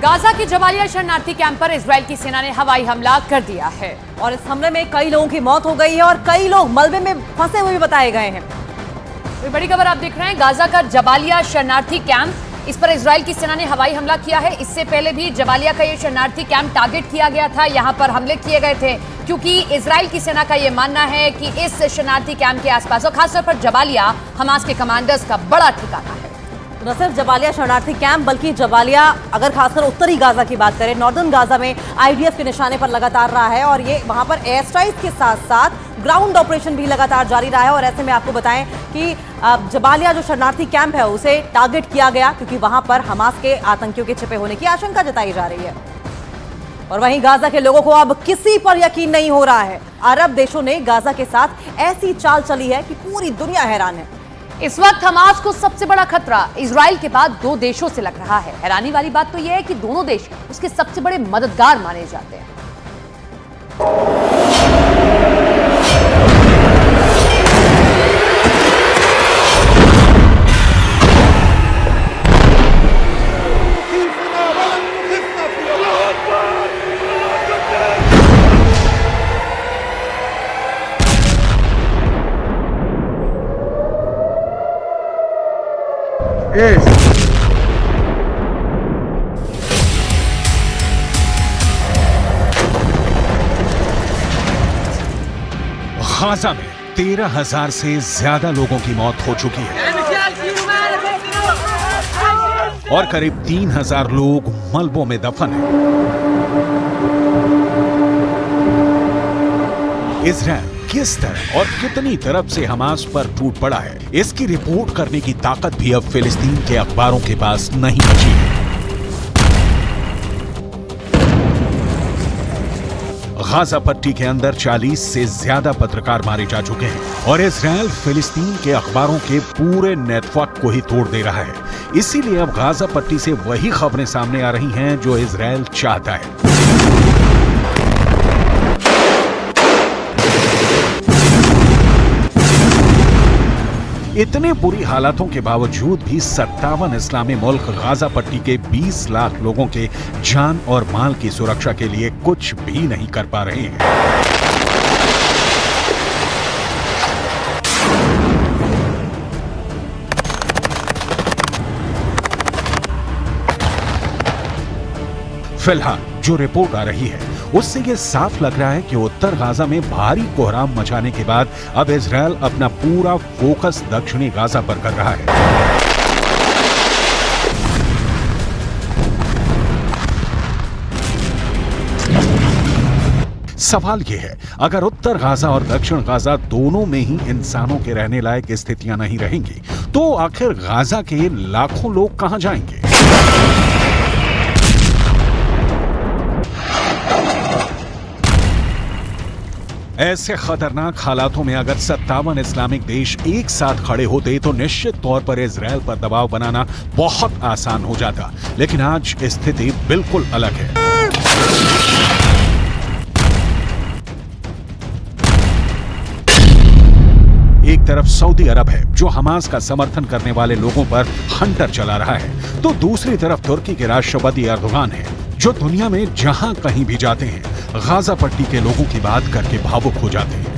Gaza के Jabalia शरणार्थी camp पर इजराइल की सेना ने हवाई हमला कर दिया है और इस हमले में कई लोगों की मौत हो गई है और कई लोग मलबे में फंसे हुए भी बताए गए हैं। तो बड़ी खबर आप देख रहे हैं, गाजा का जबालिया शरणार्थी कैंप, इस पर इजराइल की सेना ने हवाई हमला किया है। इससे पहले भी जबालिया का ये शरणार्थी कैंप टारगेट किया गया था, यहां पर हमले किए गए थे क्योंकि इजराइल की सेना का यह मानना है कि इस शरणार्थी कैंप के आसपास और खासतौर पर जबालिया हमास के कमांडर्स का बड़ा ठिकाना है। न सिर्फ जबालिया शरणार्थी कैंप बल्कि जबालिया अगर खासकर उत्तरी गाजा की बात करें, नॉर्दर्न गाजा में आईडीएफ के निशाने पर लगातार रहा है और ये वहां पर एयर स्ट्राइक के साथ साथ ग्राउंड ऑपरेशन भी लगातार जारी रहा है। और ऐसे में आपको बताएं कि जबालिया जो शरणार्थी कैंप है उसे टारगेट किया गया क्योंकि वहां पर हमास के आतंकियों के छिपे होने की आशंका जताई जा रही है। और वहीं गाजा के लोगों को अब किसी पर यकीन नहीं हो रहा है। अरब देशों ने गाजा के साथ ऐसी चाल चली है कि पूरी दुनिया हैरान है। इस वक्त हमास को सबसे बड़ा खतरा इजराइल के बाद दो देशों से लग रहा है। हैरानी वाली बात तो यह है कि दोनों देश उसके सबसे बड़े मददगार माने जाते हैं। गाजा में 13,000 से ज्यादा लोगों की मौत हो चुकी है और करीब 3,000 लोग मलबों में दफन हैं। इजराइल किस तरह और कितनी तरफ से हमास पर टूट पड़ा है, इसकी रिपोर्ट करने की ताकत भी अब फिलिस्तीन के अखबारों के पास नहीं बची है। गाजा पट्टी के अंदर 40 से ज्यादा पत्रकार मारे जा चुके हैं और इजराइल फिलिस्तीन के अखबारों के पूरे नेटवर्क को ही तोड़ दे रहा है। इसीलिए अब गाजा पट्टी से वही खबरें सामने आ रही हैं जो इजराइल चाहता है। इतने बुरी हालातों के बावजूद भी 57 इस्लामी मुल्क गाजा पट्टी के 20 लाख लोगों के जान और माल की सुरक्षा के लिए कुछ भी नहीं कर पा रहे हैं। फिलहाल जो रिपोर्ट आ रही है उससे ये साफ लग रहा है कि उत्तर गाजा में भारी कोहराम मचाने के बाद अब इजराइल अपना पूरा फोकस दक्षिणी गाजा पर कर रहा है। सवाल यह है, अगर उत्तर गाजा और दक्षिण गाजा दोनों में ही इंसानों के रहने लायक स्थितियां नहीं रहेंगी तो आखिर गाजा के लाखों लोग कहां जाएंगे? ऐसे खतरनाक हालातों में अगर 57 इस्लामिक देश एक साथ खड़े होते तो निश्चित तौर पर इजराइल पर दबाव बनाना बहुत आसान हो जाता, लेकिन आज स्थिति बिल्कुल अलग है। एक तरफ सऊदी अरब है जो हमास का समर्थन करने वाले लोगों पर हंटर चला रहा है, तो दूसरी तरफ तुर्की के राष्ट्रपति एर्दोगान है जो दुनिया में जहां कहीं भी जाते हैं गाजा पट्टी के लोगों की बात करके भावुक हो जाते हैं।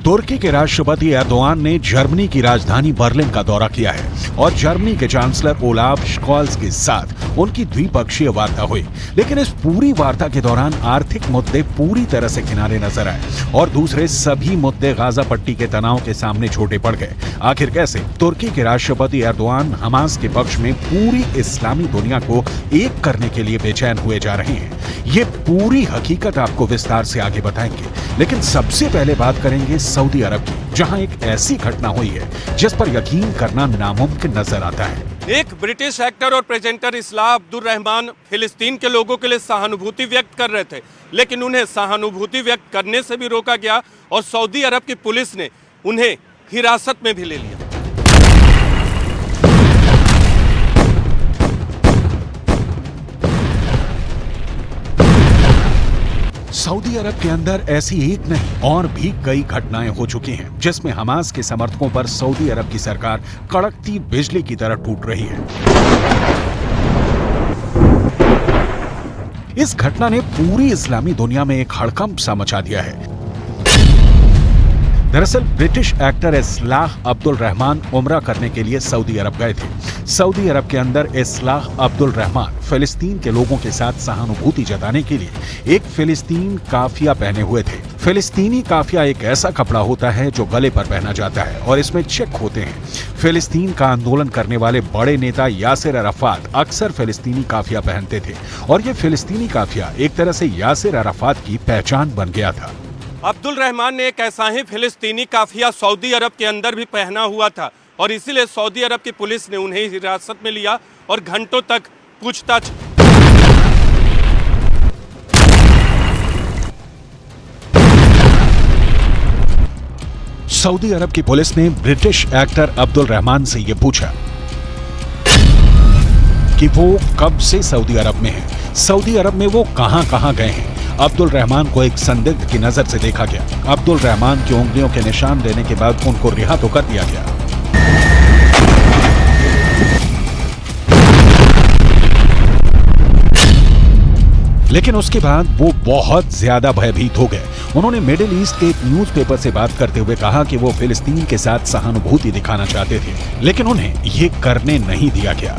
तुर्की के राष्ट्रपति एर्दोगान ने जर्मनी की राजधानी बर्लिन का दौरा किया है और जर्मनी के चांसलर ओलाफ स्कॉल्स के साथ उनकी द्विपक्षीय वार्ता हुई, लेकिन इस पूरी वार्ता के दौरान आर्थिक मुद्दे पूरी तरह से किनारे नजर आए और दूसरे सभी मुद्दे गाजा पट्टी के तनाव के सामने छोटे पड़ गए। आखिर कैसे? तुर्की के राष्ट्रपति एर्दोगान हमास के पक्ष में पूरी इस्लामी दुनिया को एक करने के लिए बेचैन हुए जा रहे हैं। ये पूरी हकीकत आपको विस्तार से आगे बताएंगे, लेकिन सबसे पहले बात करेंगे सऊदी अरब की, जहां एक ऐसी घटना हुई है जिस पर यकीन करना नामुमकिन नजर आता है। एक ब्रिटिश एक्टर और प्रेजेंटर इस्लाह अब्दुल रहमान फिलिस्तीन के लोगों के लिए सहानुभूति व्यक्त कर रहे थे, लेकिन उन्हें सहानुभूति व्यक्त करने से भी रोका गया और सऊदी अरब की पुलिस ने उन्हें हिरासत में भी ले लिया। सऊदी अरब के अंदर ऐसी एक नहीं और भी कई घटनाएं हो चुकी हैं जिसमें हमास के समर्थकों पर सऊदी अरब की सरकार कड़कती बिजली की तरह टूट रही है। इस घटना ने पूरी इस्लामी दुनिया में एक हड़कंप सा मचा दिया है। दरअसल ब्रिटिश एक्टर इस्लाह अब्दुल रहमान उम्रा करने के लिए सऊदी अरब गए थे। सऊदी अरब के अंदर इस्लाह अब्दुल रहमान फिलिस्तीन के लोगों के साथ सहानुभूति जताने के लिए एक फिलिस्तीन काफिया पहने हुए थे। फिलिस्तीनी काफिया एक ऐसा कपड़ा होता है जो गले पर पहना जाता है और इसमें चेक होते हैं। फिलिस्तीन का आंदोलन करने वाले बड़े नेता यासिर अराफात अक्सर फिलिस्तीनी काफिया पहनते थे और ये फिलिस्तीनी काफिया एक तरह से यासिर अराफात की पहचान बन गया था। अब्दुल रहमान ने एक ऐसा ही फिलिस्तीनी काफिया सऊदी अरब के अंदर भी पहना हुआ था और इसीलिए सऊदी अरब की पुलिस ने उन्हें हिरासत में लिया और घंटों तक पूछताछ। सऊदी अरब की पुलिस ने ब्रिटिश एक्टर अब्दुल रहमान से यह पूछा कि वो कब से सऊदी अरब में है, सऊदी अरब में वो कहां गए हैं। अब्दुल रहमान को एक संदिग्ध की नजर से देखा गया। अब्दुल रहमान की उंगलियों के निशान देने के बाद उनको रिहा तो कर दिया गया, लेकिन उसके बाद वो बहुत ज्यादा भयभीत हो गए। उन्होंने मिडिल ईस्ट के एक न्यूज़पेपर से बात करते हुए कहा कि वो फिलिस्तीन के साथ सहानुभूति दिखाना चाहते थे, लेकिन उन्हें ये करने नहीं दिया गया।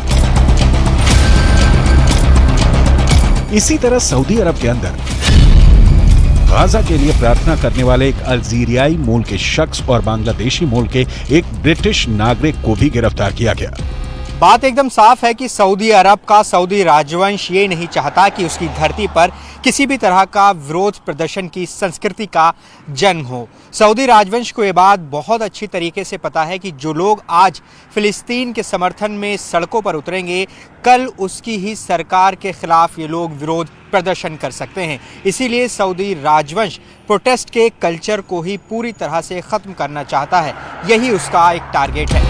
इसी तरह सऊदी अरब के अंदर गाजा के लिए प्रार्थना करने वाले एक अल्जीरियाई मूल के शख्स और बांग्लादेशी मूल के एक ब्रिटिश नागरिक को भी गिरफ्तार किया गया। बात एकदम साफ है कि सऊदी अरब का सऊदी राजवंश ये नहीं चाहता कि उसकी धरती पर किसी भी तरह का विरोध प्रदर्शन की संस्कृति का जन्म हो। सऊदी राजवंश को ये बात बहुत अच्छी तरीके से पता है कि जो लोग आज फिलिस्तीन के समर्थन में सड़कों पर उतरेंगे, कल उसकी ही सरकार के खिलाफ ये लोग विरोध प्रदर्शन कर सकते हैं। इसीलिए सऊदी राजवंश प्रोटेस्ट के कल्चर को ही पूरी तरह से ख़त्म करना चाहता है। यही उसका एक टारगेट है।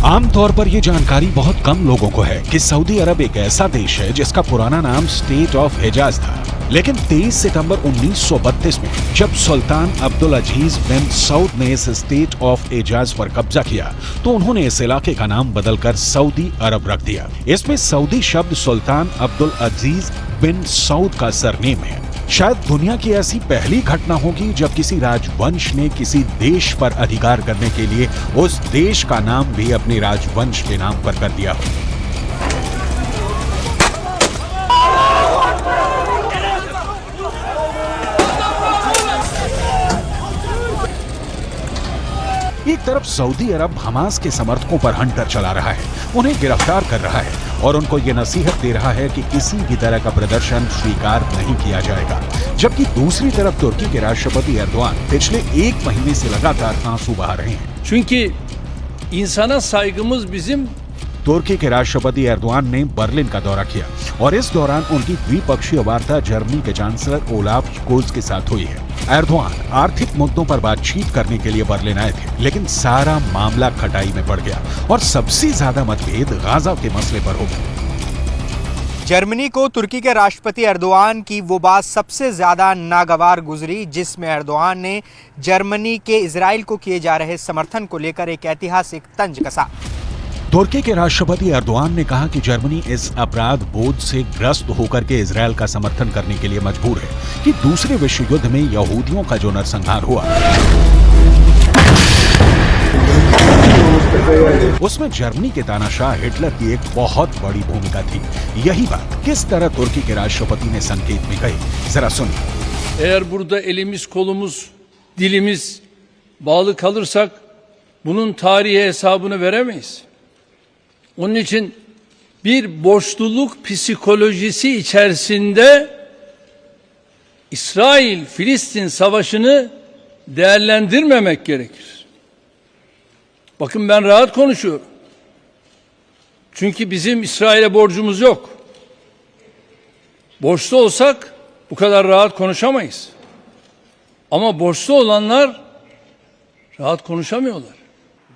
आमतौर पर यह जानकारी बहुत कम लोगों को है कि सऊदी अरब एक ऐसा देश है जिसका पुराना नाम स्टेट ऑफ हिजाज था, लेकिन 23 सितंबर 1932 में जब सुल्तान अब्दुल अजीज बिन सऊद ने इस स्टेट ऑफ हिजाज पर कब्जा किया तो उन्होंने इस इलाके का नाम बदलकर सऊदी अरब रख दिया। इसमें सऊदी शब्द सुल्तान अब्दुल अजीज बिन सऊद का सरनेम है। शायद दुनिया की ऐसी पहली घटना होगी जब किसी राजवंश ने किसी देश पर अधिकार करने के लिए उस देश का नाम भी अपने राजवंश के नाम पर कर दिया हो। एक तरफ सऊदी अरब हमास के समर्थकों पर हंटर चला रहा है, उन्हें गिरफ्तार कर रहा है और उनको ये नसीहत दे रहा है कि किसी भी तरह का प्रदर्शन स्वीकार नहीं किया जाएगा, जबकि दूसरी तरफ तुर्की के राष्ट्रपति एर्दोआन पिछले एक महीने से लगातार आंसू बहा रहे हैं। Çünkü insana saygımız bizim। तुर्की के राष्ट्रपति एर्दोआन ने बर्लिन का दौरा किया और इस दौरान उनकी द्विपक्षीय वार्ता जर्मनी के चांसलर ओलाफ स्कोल्ज के साथ हुई है। एर्दोआन आर्थिक मुद्दों पर बातचीत करने के लिए बर्लिन आए थे, लेकिन सारा मामला खटाई में पड़ गया और सबसे ज्यादा मतभेद गाजा के मसले पर हो गए। जर्मनी को तुर्की के राष्ट्रपति एर्दोआन की वो बात सबसे ज्यादा नागवार गुजरी जिसमें एर्दोआन ने जर्मनी के इजराइल को किए जा रहे समर्थन को लेकर एक ऐतिहासिक तंज कसा। तुर्की के राष्ट्रपति एर्दोआन ने कहा कि जर्मनी इस अपराध बोझ से ग्रस्त होकर के इजरायल का समर्थन करने के लिए मजबूर है कि दूसरे विश्व युद्ध में यहूदियों का जो नरसंहार हुआ उसमें जर्मनी के तानाशाह हिटलर की एक बहुत बड़ी भूमिका थी। यही बात किस तरह तुर्की के राष्ट्रपति ने संकेत में कही, जरा सुनिए। Eğer burada elimiz kolumuz dilimiz bağlı kalırsak bunun tarihi hesabını veremeyiz. Onun için bir borçluluk psikolojisi içerisinde İsrail-Filistin savaşını değerlendirmemek gerekir. Bakın ben rahat konuşuyorum. Çünkü bizim İsrail'e borcumuz yok. Borçlu olsak bu kadar rahat konuşamayız. Ama borçlu olanlar rahat konuşamıyorlar.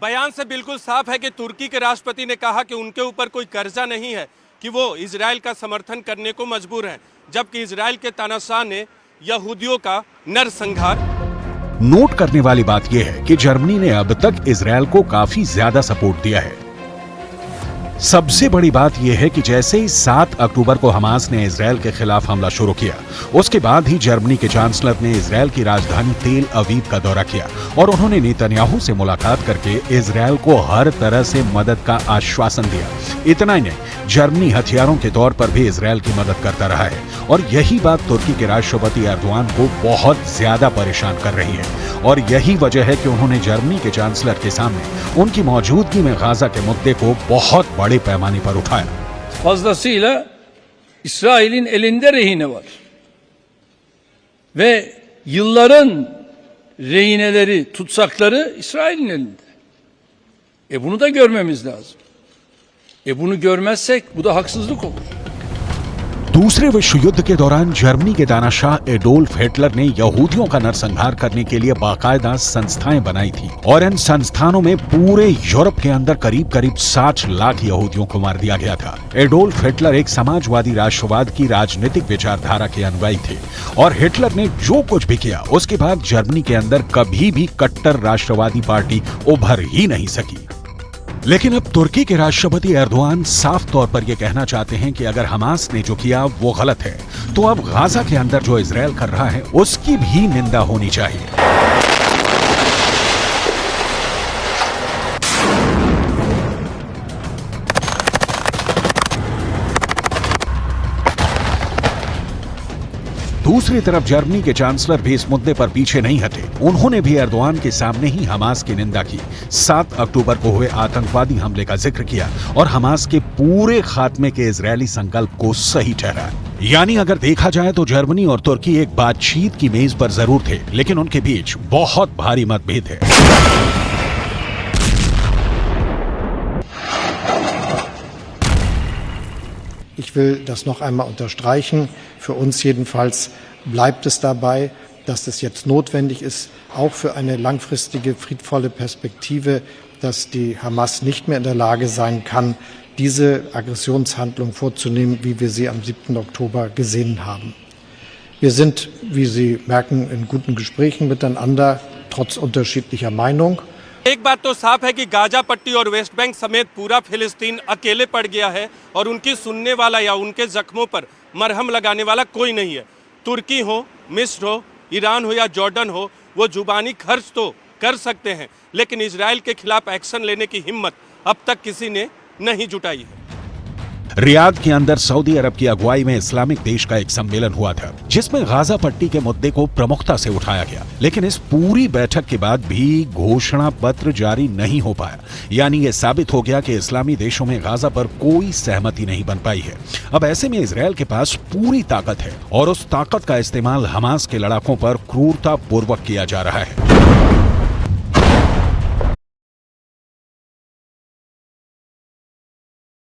बयान से बिल्कुल साफ है कि तुर्की के राष्ट्रपति ने कहा कि उनके ऊपर कोई कर्जा नहीं है कि वो इजराइल का समर्थन करने को मजबूर हैं, जबकि इजराइल के तानाशाह ने यहूदियों का नरसंहार। नोट करने वाली बात यह है कि जर्मनी ने अब तक इजराइल को काफी ज्यादा सपोर्ट दिया है। सबसे बड़ी बात यह है कि जैसे ही 7 अक्टूबर को हमास ने इजराइल के खिलाफ हमला शुरू किया, उसके बाद ही जर्मनी के चांसलर ने इजराइल की राजधानी तेल अवीव का दौरा किया और उन्होंने नेतन्याहू से मुलाकात करके इजराइल को हर तरह से मदद का आश्वासन दिया। इतना ही नहीं, जर्मनी हथियारों के तौर पर भी इजराइल की मदद करता रहा है और यही बात तुर्की के राष्ट्रपति एर्दोआन को बहुत ज्यादा परेशान कर रही है और यही वजह है कि उन्होंने जर्मनी के चांसलर के सामने उनकी मौजूदगी में गाजा के मुद्दे को बहुत बड़े पैमाने पर उठाया। Fazlasıyla İsrail'in elinde rehine var. Ve yılların rehineleri, tutsakları İsrail'in elinde. Bunu da görmemiz lazım. Bunu görmezsek bu da haksızlık olur. दूसरे विश्व युद्ध के दौरान जर्मनी के तानाशाह एडोल्फ हिटलर ने यहूदियों का नरसंहार करने के लिए बाकायदा संस्थाएं बनाई थी और इन संस्थानों में पूरे यूरोप के अंदर करीब 60 लाख यहूदियों को मार दिया गया था। एडोल्फ हिटलर एक समाजवादी राष्ट्रवाद की राजनीतिक विचारधारा के अनुयायी थे और हिटलर ने जो कुछ भी किया उसके बाद जर्मनी के अंदर कभी भी कट्टर राष्ट्रवादी पार्टी उभर ही नहीं सकी। लेकिन अब तुर्की के राष्ट्रपति एर्दोआन साफ तौर पर यह कहना चाहते हैं कि अगर हमास ने जो किया वो गलत है, तो अब गाजा के अंदर जो इजराइल कर रहा है उसकी भी निंदा होनी चाहिए। दूसरी तरफ जर्मनी के चांसलर भी इस मुद्दे पर पीछे नहीं हटे। उन्होंने भी एर्दोआन के सामने ही हमास की निंदा की, 7 अक्टूबर को हुए आतंकवादी हमले का जिक्र किया और हमास के पूरे खात्मे के इजरायली संकल्प को सही ठहराया। यानी अगर देखा जाए तो जर्मनी और तुर्की एक बातचीत की मेज पर जरूर थे, लेकिन उनके बीच बहुत भारी मतभेद है। Ich will das noch einmal unterstreichen. Für uns jedenfalls bleibt es dabei, dass es jetzt notwendig ist, auch für eine langfristige, friedvolle Perspektive, dass die Hamas nicht mehr in der Lage sein kann, diese Aggressionshandlung vorzunehmen, wie wir sie am 7. Oktober gesehen haben. Wir sind, wie Sie merken, in guten Gesprächen miteinander, trotz unterschiedlicher Meinung. एक बात तो साफ है कि Gaza पट्टी और West Bank समेत पूरा फिलिस्तीन अकेले पड़ गया है और उनकी सुनने वाला या उनके जख्मों पर मरहम लगाने वाला कोई नहीं है। तुर्की हो, मिस्र हो, ईरान हो या जॉर्डन हो, वो जुबानी खर्च तो कर सकते हैं, लेकिन इजराइल के खिलाफ एक्शन लेने की हिम्मत अब तक किसी ने नहीं जुटाई है। रियाद के अंदर सऊदी अरब की अगुवाई में इस्लामिक देश का एक सम्मेलन हुआ था, जिसमें गाजा पट्टी के मुद्दे को प्रमुखता से उठाया गया, लेकिन इस पूरी बैठक के बाद भी घोषणा पत्र जारी नहीं हो पाया। यानी ये साबित हो गया कि इस्लामी देशों में गाजा पर कोई सहमति नहीं बन पाई है। अब ऐसे में इजराइल के पास पूरी ताकत है और उस ताकत का इस्तेमाल हमास के लड़ाकों पर क्रूरता पूर्वक किया जा रहा है।